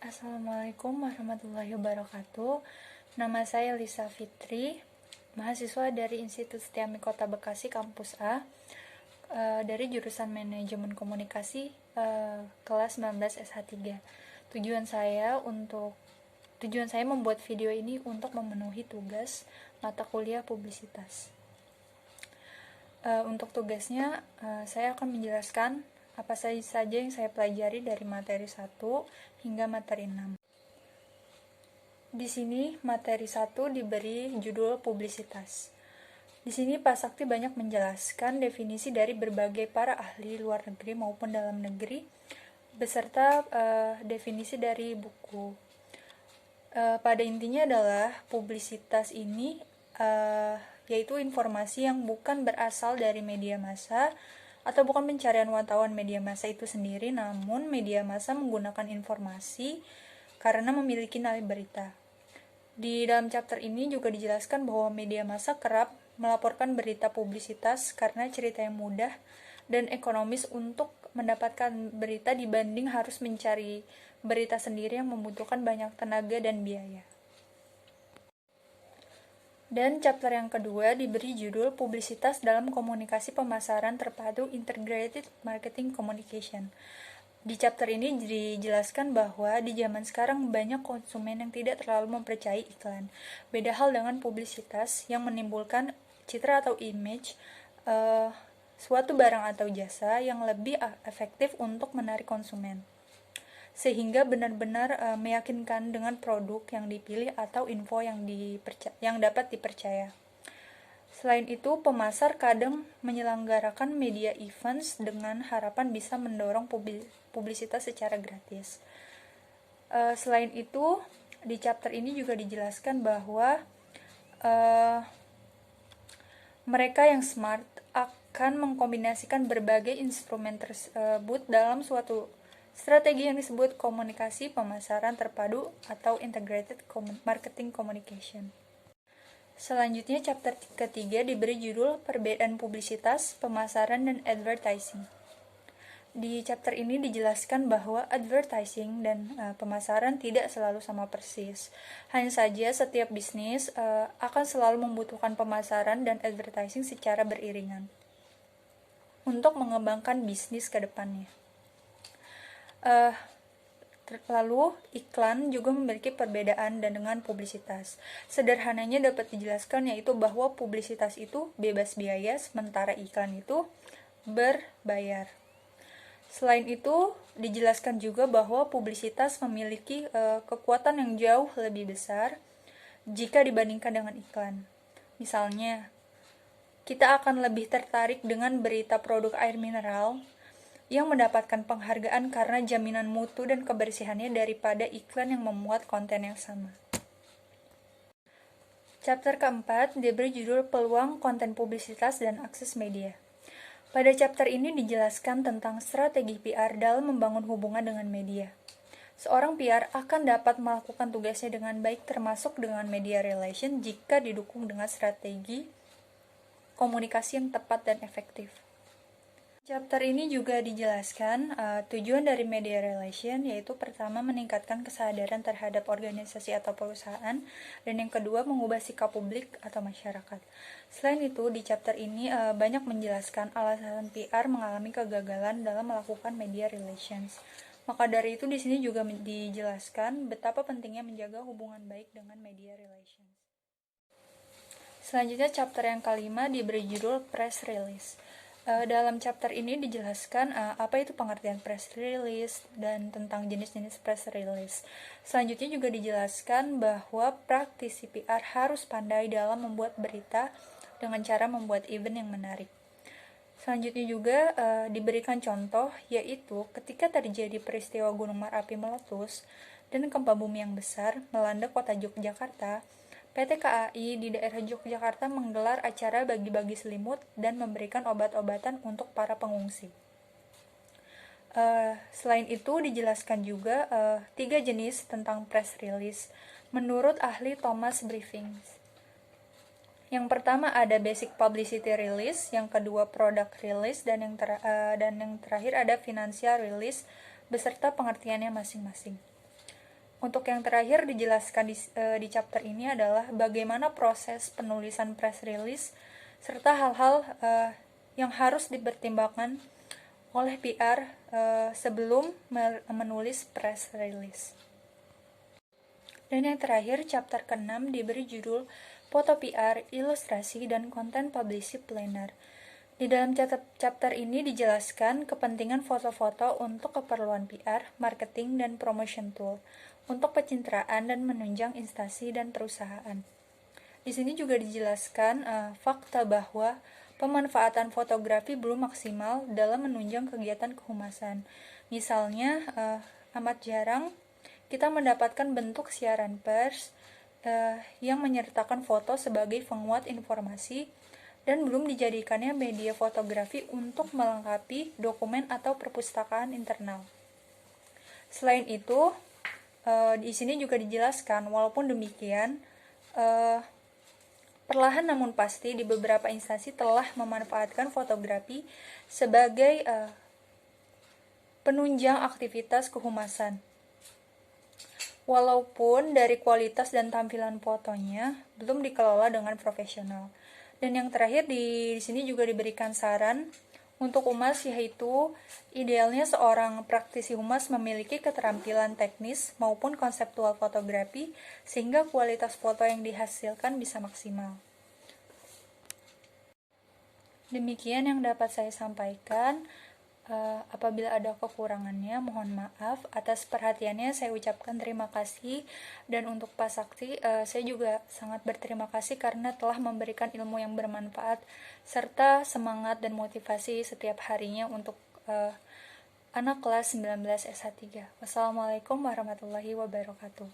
Assalamualaikum warahmatullahi wabarakatuh. Nama saya Lisa Fitri, mahasiswa dari Institut Setiami Kota Bekasi Kampus A, dari jurusan Manajemen Komunikasi, kelas 19 SH3. Tujuan saya membuat video ini untuk memenuhi tugas mata kuliah publisitas. Untuk tugasnya, saya akan menjelaskan apa saja yang saya pelajari dari materi 1 hingga materi 6. Di sini materi 1 diberi judul publisitas. Di sini Pak Sakti banyak menjelaskan definisi dari berbagai para ahli luar negeri maupun dalam negeri beserta definisi dari buku. Pada intinya adalah publisitas ini yaitu informasi yang bukan berasal dari media massa atau bukan pencarian wartawan media massa itu sendiri, namun media massa menggunakan informasi karena memiliki nilai berita. Di dalam chapter ini juga dijelaskan bahwa media massa kerap melaporkan berita publisitas karena cerita yang mudah dan ekonomis untuk mendapatkan berita dibanding harus mencari berita sendiri yang membutuhkan banyak tenaga dan biaya. Dan chapter yang kedua diberi judul Publisitas dalam Komunikasi Pemasaran Terpadu Integrated Marketing Communication. Di chapter ini dijelaskan bahwa di zaman sekarang banyak konsumen yang tidak terlalu mempercayai iklan. Beda hal dengan publisitas yang menimbulkan citra atau image suatu barang atau jasa yang lebih efektif untuk menarik konsumen, sehingga benar-benar meyakinkan dengan produk yang dipilih atau info yang dapat dipercaya. Selain itu, pemasar kadang menyelenggarakan media events dengan harapan bisa mendorong publisitas secara gratis. Selain itu, di chapter ini juga dijelaskan bahwa mereka yang smart akan mengkombinasikan berbagai instrumen tersebut dalam suatu strategi yang disebut komunikasi pemasaran terpadu atau integrated marketing communication. Selanjutnya, chapter ketiga diberi judul Perbedaan Publisitas, Pemasaran, dan Advertising. Di chapter ini dijelaskan bahwa advertising dan pemasaran tidak selalu sama persis. Hanya saja setiap bisnis akan selalu membutuhkan pemasaran dan advertising secara beriringan untuk mengembangkan bisnis ke depannya. Lalu iklan juga memiliki perbedaan dan dengan publisitas. Sederhananya dapat dijelaskan yaitu bahwa publisitas itu bebas biaya, sementara iklan itu berbayar. Selain itu, dijelaskan juga bahwa publisitas memiliki kekuatan yang jauh lebih besar jika dibandingkan dengan iklan. Misalnya, kita akan lebih tertarik dengan berita produk air mineral yang mendapatkan penghargaan karena jaminan mutu dan kebersihannya daripada iklan yang memuat konten yang sama. Chapter keempat diberi judul Peluang Konten Publisitas dan Akses Media. Pada chapter ini dijelaskan tentang strategi PR dalam membangun hubungan dengan media. Seorang PR akan dapat melakukan tugasnya dengan baik termasuk dengan media relation jika didukung dengan strategi komunikasi yang tepat dan efektif. Chapter ini juga dijelaskan tujuan dari media relation, yaitu pertama meningkatkan kesadaran terhadap organisasi atau perusahaan, dan yang kedua mengubah sikap publik atau masyarakat. Selain itu, di chapter ini banyak menjelaskan alasan PR mengalami kegagalan dalam melakukan media relations. Maka dari itu di sini juga dijelaskan betapa pentingnya menjaga hubungan baik dengan media relations. Selanjutnya chapter yang kelima diberi judul Press Release. Dalam chapter ini dijelaskan apa itu pengertian press release dan tentang jenis-jenis press release. Selanjutnya juga dijelaskan bahwa praktisi PR harus pandai dalam membuat berita dengan cara membuat event yang menarik. Selanjutnya juga diberikan contoh, yaitu ketika terjadi peristiwa gunung Merapi meletus dan gempa bumi yang besar melanda kota Yogyakarta, PT KAI di daerah Yogyakarta menggelar acara bagi-bagi selimut dan memberikan obat-obatan untuk para pengungsi. Selain itu dijelaskan juga 3 jenis tentang press release menurut ahli Thomas Briefing. Yang pertama ada basic publicity release, yang kedua product release, dan yang terakhir ada financial release beserta pengertiannya masing-masing. Untuk yang terakhir dijelaskan di chapter ini adalah bagaimana proses penulisan press release serta hal-hal yang harus dipertimbangkan oleh PR sebelum menulis press release. Dan yang terakhir, chapter ke-6 diberi judul Foto PR, Ilustrasi, dan Konten Publicity Planner. Di dalam chapter ini dijelaskan kepentingan foto-foto untuk keperluan PR, marketing, dan promotion tool, untuk pencitraan dan menunjang instansi dan perusahaan. Di sini juga dijelaskan fakta bahwa pemanfaatan fotografi belum maksimal dalam menunjang kegiatan kehumasan. Misalnya, amat jarang kita mendapatkan bentuk siaran pers yang menyertakan foto sebagai penguat informasi dan belum dijadikannya media fotografi untuk melengkapi dokumen atau perpustakaan internal. Selain itu, di sini juga dijelaskan, walaupun demikian, perlahan namun pasti di beberapa instansi telah memanfaatkan fotografi sebagai penunjang aktivitas kehumasan. Walaupun dari kualitas dan tampilan fotonya belum dikelola dengan profesional. Dan yang terakhir di sini juga diberikan saran untuk humas, yaitu idealnya seorang praktisi humas memiliki keterampilan teknis maupun konseptual fotografi sehingga kualitas foto yang dihasilkan bisa maksimal. Demikian yang dapat saya sampaikan. Apabila ada kekurangannya, mohon maaf. Atas perhatiannya saya ucapkan terima kasih. Dan untuk Pak Sakti, saya juga sangat berterima kasih karena telah memberikan ilmu yang bermanfaat serta semangat dan motivasi setiap harinya untuk anak kelas 19 S3. Wassalamualaikum warahmatullahi wabarakatuh.